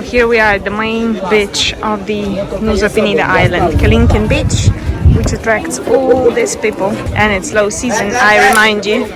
here we are at the main beach of the Nusa Penida island, Kalinkin Beach, which attracts all these people, and it's low season, I remind you.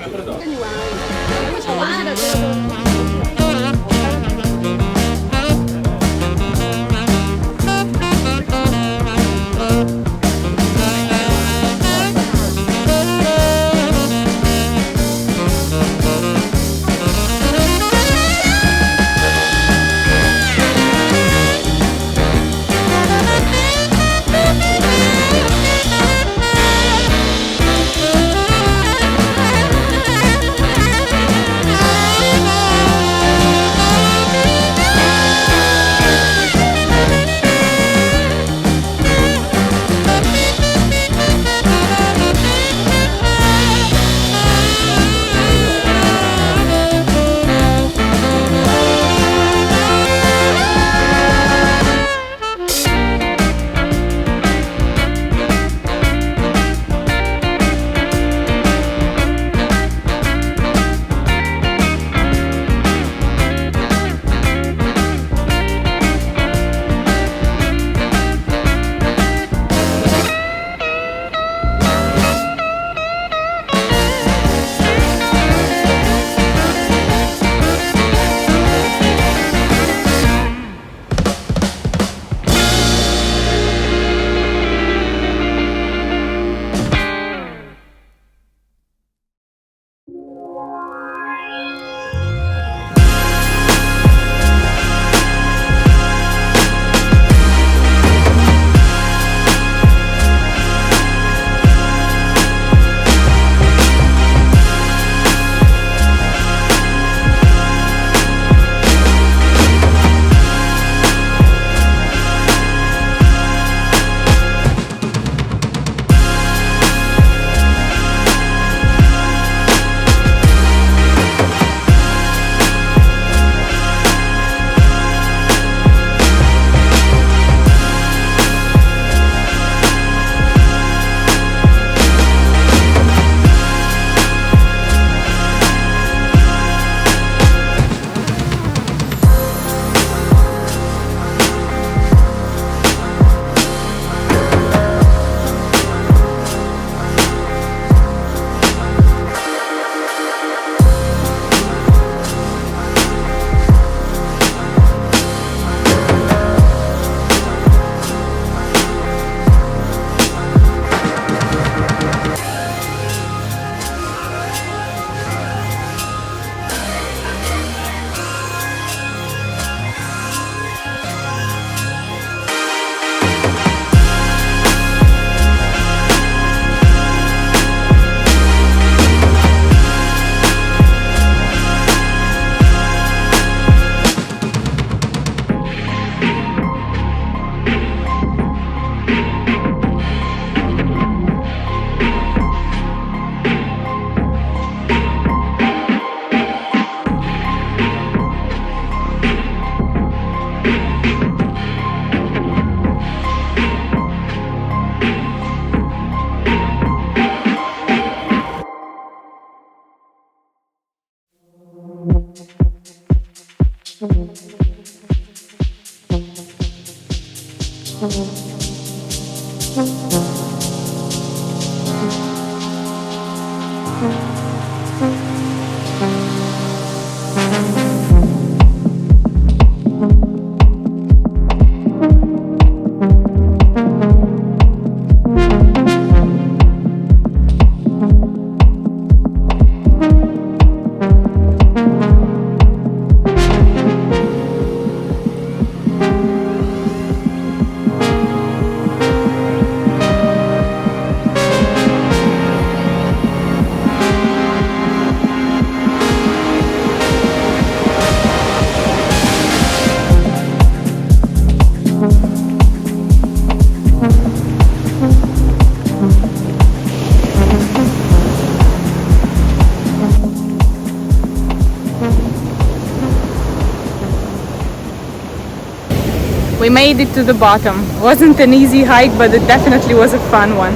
We made it to the bottom. Wasn't an easy hike, but it definitely was a fun one.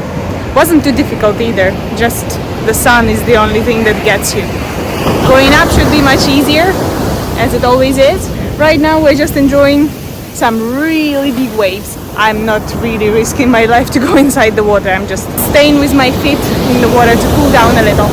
Wasn't too difficult either, just the sun is the only thing that gets you. Going up should be much easier, as it always is. Right now we're just enjoying some really big waves. I'm not really risking my life to go inside the water. I'm just staying with my feet in the water to cool down a little.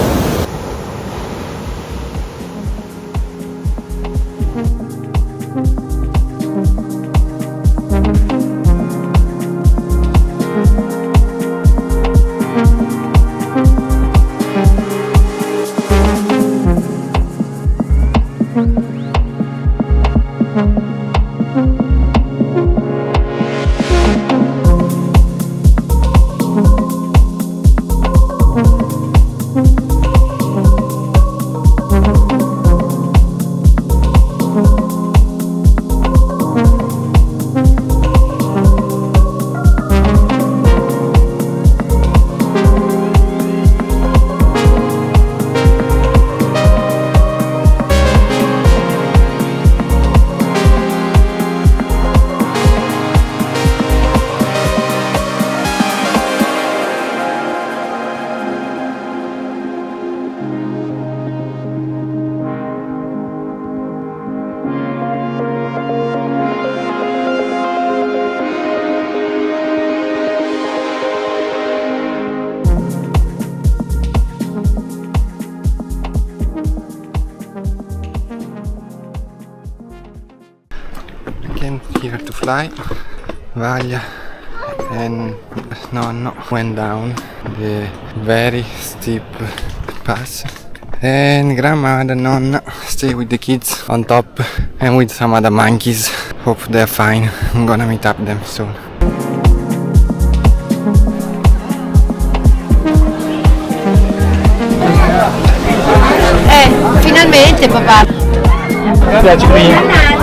Again, here to fly. Vaglia and Nonno went down the very steep pass, and Grandma and Nonna stay with the kids on top and with some other monkeys. Hope they're fine. I'm gonna meet up them soon. Finalmente papà. Mi piace qui.